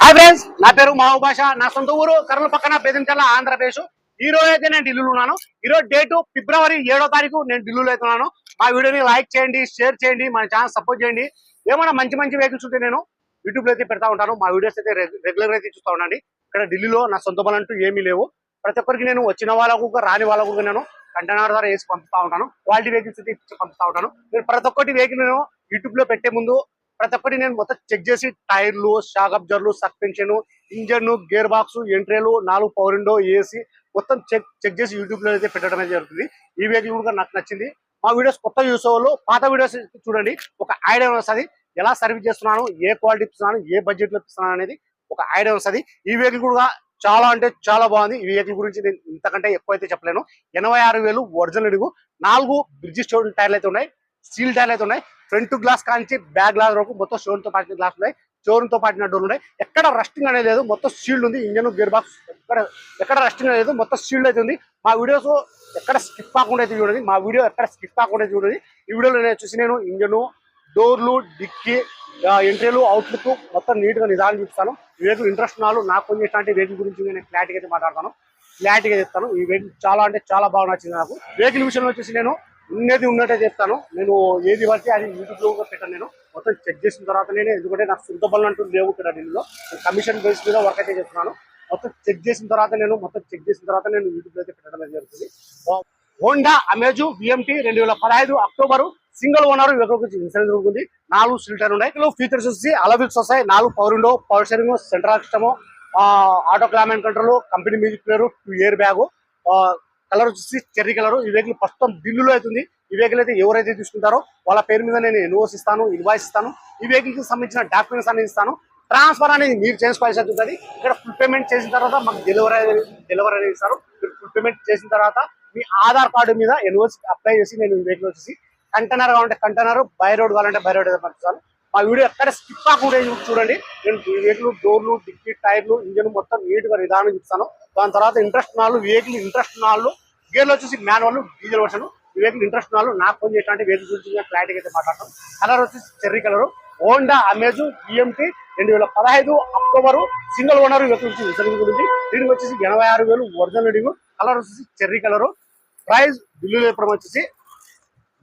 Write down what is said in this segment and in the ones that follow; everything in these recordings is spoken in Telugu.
హాయ్ ఫ్రెండ్స్, నా పేరు మహబూబ్ బాషా. నా సొంత ఊరు కర్నూలు పక్కన బెదంచెర్ల, ఆంధ్రప్రదేశ్. ఈ రోజు అయితే నేను ఢిల్లీలో ఉన్నాను. ఈ రోజు డేటు ఫిబ్రవరి 7వ తారీఖు నేను ఢిల్లీలో అవుతున్నాను. మా వీడియోని లైక్ చేయండి, షేర్ చేయండి, మన ఛానల్ సపోర్ట్ చేయండి. ఏమైనా మంచి మంచి వెహికల్స్ ఉంటే నేను యూట్యూబ్ లో అయితే పెడతా ఉంటాను. మా వీడియోస్ అయితే రెగ్యులర్ అయితే చూస్తూ ఉండండి. ఇక్కడ ఢిల్లీలో నా సొంత పనులంటూ ఏమీ లేవు. ప్రతి ఒక్కరికి నేను వచ్చిన వాళ్ళకు రాని వాళ్ళకు నేను కంటైనర్ ద్వారా వేసి పంపుతా ఉంటాను. క్వాలిటీ వెహికల్స్ అయితే ఇచ్చి పంపుతా ఉంటాను. నేను ప్రతి ఒక్కటి వెహికల్ నేను యూట్యూబ్ లో పెట్టే ముందు ప్రతి ఒక్కటి నేను మొత్తం చెక్ చేసి టైర్లు, షాక్ అబ్జర్లు, సస్పెన్షన్, ఇంజన్, గేర్ బాక్స్, ఎంట్రీలు, 4 పవర్ విండో, ఏసీ మొత్తం చెక్ చేసి యూట్యూబ్ లో అయితే పెట్టడం అయితే జరుగుతుంది. ఈ వెహికల్ కూడా నాకు నచ్చింది. మా వీడియోస్ కొత్త చూసే వాళ్ళు పాత వీడియోస్ చూడండి, ఒక ఐడియా వస్తుంది. ఎలా సర్వీస్ చేస్తున్నాను, ఏ క్వాలిటీ ఇస్తున్నాను, ఏ బడ్జెట్ లో ఇస్తున్నాను అనేది ఒక ఐడియా వస్తుంది. ఈ వెహికల్ కూడా చాలా అంటే చాలా బాగుంది. ఈ వెహికల్ గురించి నేను ఇంతకంటే ఎక్కువ అయితే చెప్పలేను. 86,000 ఒరిజినల్ అడుగు, 4 బ్రిడ్జ్ స్టోన్ టైర్లు అయితే ఉన్నాయి, స్టీల్ టైర్లు అయితే ఉన్నాయి. ఫ్రంట్ గ్లాస్ కాంచి బ్యాక్ గ్లాస్ వరకు మొత్తం స్టోన్ తో పాటిన గ్లాస్ ఉన్నాయి, స్టోన్ తో పాటిన డోర్లు ఉన్నాయి. ఎక్కడ రస్టింగ్ అనేది లేదు, మొత్తం షీల్డ్ ఉంది. ఇంజన్, గేర్ బాక్స్ ఎక్కడ రస్టింగ్ అనేది లేదు, మొత్తం షీల్డ్ అయితే ఉంది. మా వీడియోస్ ఎక్కడ స్కిప్ కాకుండా అయితే చూడండి. మా వీడియో ఎక్కడ స్కిప్ కాకుండా చూడండి. ఈ వీడియోలో నేను చూసి నేను ఇంజను, డోర్లు, డిక్కీ, ఎంట్రీలు, అవుట్లుక్ మొత్తం నీట్ గా నిదానం చూపిస్తాను. ఈ వెహికల్ ఇంట్రెస్ట్ నాలు నాకు కొంచెం వెహికల్ గురించి నేను క్లారిటీగా అయితే మాట్లాడతాను, క్లారిటీగా చెప్తాను. ఈ వెహికల్ చాలా అంటే చాలా బాగా నచ్చింది నాకు. వెహికల్ విషయంలో వచ్చేసి నేను ఉన్నట్టే చెప్తాను. నేను ఏది పడితే అది యూట్యూబ్ లో పెట్టాను. నేను మొత్తం చెక్ చేసిన తర్వాత నేను, ఎందుకంటే నాకు సొంత పనులు అంటూ లేవు ఇక్కడ ఢిల్లీలో. కమిషన్ బేస్ మీద వర్క్ అయితే చేస్తున్నాను. మొత్తం చెక్ చేసిన తర్వాత నేను యూట్యూబ్ లో అయితే పెట్టడం జరుగుతుంది. Honda amaze VMT 2015 October single owner insurance ఉంటుంది. 4 సిలిండర్ ఉన్నాయి. ఫీచర్స్ వచ్చి అలవిల్స్ వస్తాయి, 4 power window, power sharing, central system, auto climate control, company music player, 2 year bag, colour వచ్చేసి చెర్రీ కలర్. ఈ వెహికల్ ప్రస్తుతం ఢిల్లీలో అవుతుంది. ఈ వెహికల్ అయితే ఎవరైతే తీసుకుంటారో వాళ్ళ పేరు మీద నేను ఇన్వాయిస్ ఇస్తాను. ఈ వెహికల్ కి సంబంధించిన డాక్యుమెంట్స్ అనేది ఇస్తాను. ట్రాన్స్ఫర్ అనేది మీరు చేసుకోవాల్సి ఉంటుంది. ఇక్కడ ఫుల్ పేమెంట్ చేసిన తర్వాత మాకు డెలివరీ అనేది ఇస్తారు. ఫుల్ పేమెంట్ చేసిన తర్వాత మీ ఆధార్ కార్డు మీద ఎన్ఓసి అప్లై చేసి నేను ఈ వెహికల్ వచ్చేసి కంటైనర్ కావాలంటే కంటైనర్, బై రోడ్ కావాలంటే బై రోడ్ పంపిస్తాను. మా వీడియో ఎక్కడ స్కిప్ కాకుండా చూడండి. నేను వెహికల్ డోర్లు, డిక్కీ, టైర్లు, ఇంజన్ మొత్తం నీట్ గా నిదానం చూపిస్తాను. దాని తర్వాత వెహికల్ ఇంట్రెస్ట్ నాళ్ళు గేర్లు వచ్చేసి మాన్యువల్, డీజిల్ వర్షన్. ఈ వెహికల్ ఇంట్రెస్ట్ నాళ్ళు నాకు ఫోన్ చేసినట్టు వెహికల్ గురించి క్లారిటీగా అయితే మాట్లాడతాం. కలర్ వచ్చేసి cherry colour. Honda amaze VMT 2015 October single owner vehicle insurance గురించి. దీనికి వచ్చేసి 86,000 ఒరిజినల్ అడిగు. కలర్ వచ్చేసి చెర్రీ కలర్. ప్రైస్ ఢిల్లీలో చెప్పడం వచ్చేసి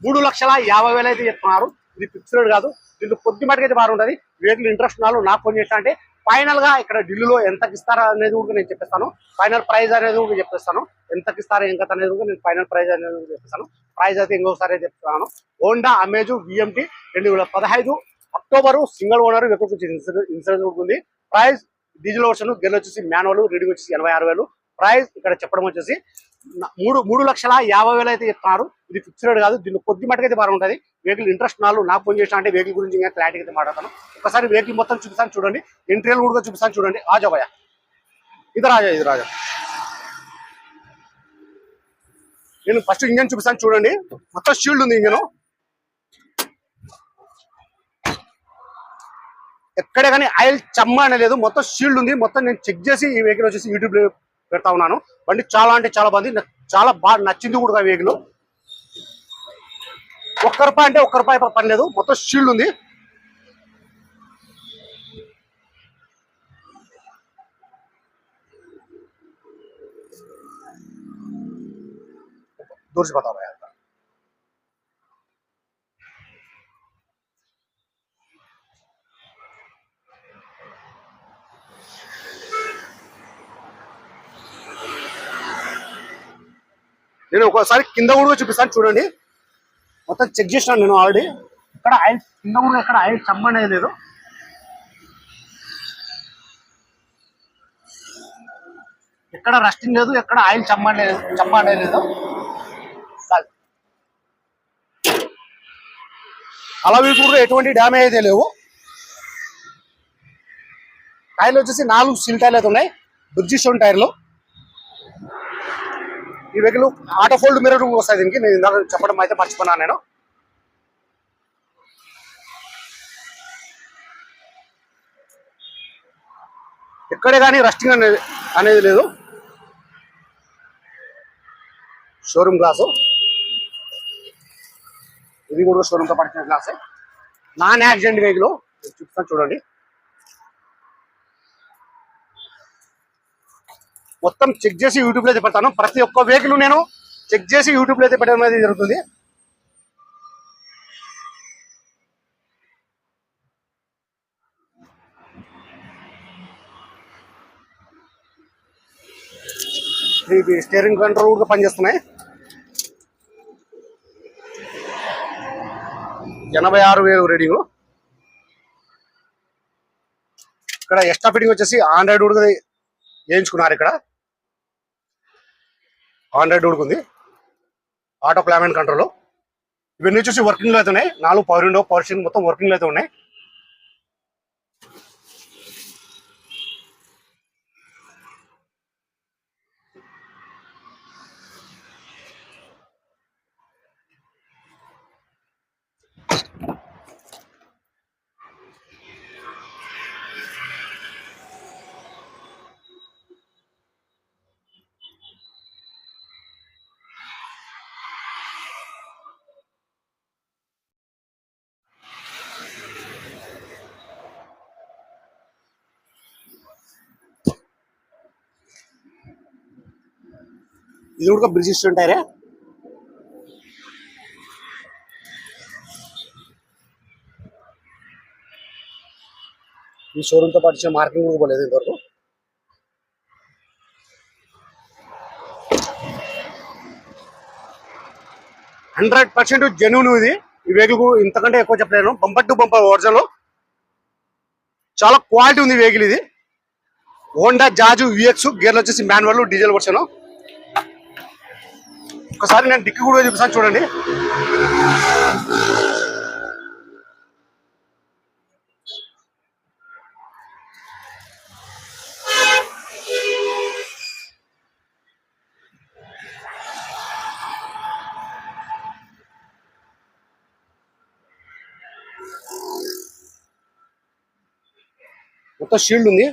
3,50,000 అయితే చెప్తున్నారు. ఇది ఫిక్స్డ్ కాదు, దీంట్లో కొద్ది మటుకు అయితే బాగుంటుంది. వెహికల్ ఇంట్రెస్ట్ నాలు నాకు ఫోన్ చేస్తా అంటే ఫైనల్ గా ఇక్కడ ఢిల్లీలో ఎంతకి ఇస్తారా అనేది కూడా నేను చెప్పేస్తాను. ఫైనల్ ప్రైజ్ అనేది కూడా చెప్పేస్తాను. ఎంతకి ఇస్తారా ఎంత అనేది కూడా నేను ఫైనల్ ప్రైజ్ అనేది కూడా చెప్పేస్తాను. ప్రైజ్ అయితే ఇంకొకసారి చెప్తాను. Honda amaze VMT 2015 October single owner insurance ఉంటుంది. ప్రైస్ డీజిల్ వర్షన్, గేర్లు వచ్చేసి మాన్యువల్, రీడింగ్ వచ్చేసి 86,000. ప్రైస్ ఇక్కడ చెప్పడం వచ్చేసి 3,50,000 అయితే చెప్తున్నారు. ఇది ఫిక్స్డ్ కాదు, దీన్ని కొద్ది మటుకు అయితే బాగుంటుంది. వెహికల్ ఇంట్రెస్ట్ నాలు నాకు ఫోన్ చేసిన అంటే వెహికల్ గురించి ఇంకా క్లారిటీ అయితే మాట్లాడతాను. ఒకసారి వెహికల్ మొత్తం చూపిస్తాను చూడండి, ఇంటీరియర్ కూడా చూపిస్తాను చూడండి. ఆజా భయ, ఇది రాజా. నేను ఫస్ట్ ఇంజన్ చూపిస్తాను చూడండి. మొత్తం షీల్డ్ ఉంది ఇంజన్, ఎక్కడే కానీ ఆయిల్ చమ్మ అనేది మొత్తం షీల్డ్ ఉంది. మొత్తం నేను చెక్ చేసి ఈ వెహికల్ వచ్చేసి యూట్యూబ్ లో పెడతా ఉన్నాను. బండి చాలా అంటే చాలా బాగుంది, చాలా బాగా నచ్చింది కూడా వెహికల్. ఒక్క రూపాయి పని లేదు, మొత్తం షీల్డ్ ఉంది. దూర్చిపోతా నేను ఒకసారి కింద కూడా చూపిస్తాను చూడండి. మొత్తం చెక్ చేసినాను నేను ఆల్రెడీ. ఇక్కడ ఆయిల్ కింద కూడా ఎక్కడ ఆయిల్ చమ్మ అనేది లేదు. ఎక్కడ రస్టింగ్ లేదు, ఎక్కడ ఆయిల్ చమ్మ అనేది లేదు. అలావి కూడా ఎటువంటి డ్యామేజ్ అయితే లేవు. టైర్లు వచ్చేసి 4 సిల్ టైర్లు అయితే ఉన్నాయి, బ్రిడ్జ్ స్టోన్ టైర్లు. ఈ వెహికల్ ఆటో ఫోల్డ్ మిర్రర్ వస్తాయి దీనికి. నేను ఇందాక చెప్పడం అయితే మర్చిపోన్నాను నేను. ఎక్కడే కానీ రస్టింగ్ అనేది లేదు. షోరూమ్ గ్లాసు, ఇది కూడా షోరూమ్ తో పడిన గ్లాసే. నాన్ యాక్సిడెంట్ వెహికల్ చూపిస్తాను చూడండి. మొత్తం చెక్ చేసి యూట్యూబ్ లో అయితే పెడతాను. ప్రతి ఒక్క వెహికల్ నేను చెక్ చేసి యూట్యూబ్ లో అయితే పెట్టడం అనేది జరుగుతుంది. ఇది స్టీరింగ్ కంట్రోల్ కూడా పనిచేస్తున్నాయి. 86,000 రీడింగ్. ఇక్కడ ఎక్స్ట్రా ఫిట్టింగ్ వచ్చేసి ఆండ్రాయిడ్ కూడా వేయించుకున్నారు. ఇక్కడ ఆండ్రాయిడ్ ఉడుకుంది, ఆటో క్లైమేట్ కంట్రోల్. ఇవన్నీ వచ్చేసి వర్కింగ్ లో అయితే ఉన్నాయి. 4 పవర్ విండో, పవర్ స్టీరింగ్ మొత్తం వర్కింగ్ లో అయితే ఉన్నాయి. ఇది కూడా బ్రిడ్జ్ ఉంటారే. ఈ షోరూమ్ తో పాటు మార్కింగ్ కూడా పోలేదు ఇంతవరకు. %100% జెన్యూన్ ఇది. ఈ వెహికల్ ఇంతకంటే ఎక్కువ చెప్పలేను. బంపర్ టు బంపర్ ఒరిజినల్, చాలా క్వాలిటీ ఉంది వెహికల్ ఇది. హోండా జాజు విఎక్స్, గేర్లు వచ్చేసి మాన్యువల్, డీజిల్ వర్షన్. ఒకసారి నేను డిక్కి కూడా చూపిస్తాను చూడండి. మొత్తం షీల్డ్ ఉంది.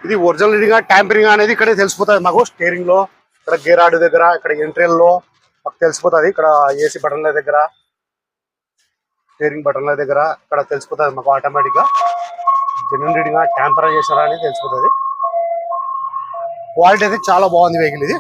ఇది ఒరిజినల్ గా ట్యాంపరింగ్ అనేది ఇక్కడ తెలిసిపోతుంది మాకు. స్టీరింగ్ లో, ఇక్కడ గేర్ ఆడు దగ్గర, ఇక్కడ ఎంట్రీల్ లో మాకు తెలిసిపోతుంది. ఇక్కడ ఏసీ బటన్ల దగ్గర, స్టీరింగ్ బటన్ల దగ్గర ఇక్కడ తెలిసిపోతుంది మాకు ఆటోమేటిక్ గా జెన్యూన్ రీడింగ్ గా ట్యాంపర్ చేశారా అని తెలిసిపోతుంది. క్వాలిటీ అయితే చాలా బాగుంది వెహికల్ ఇది.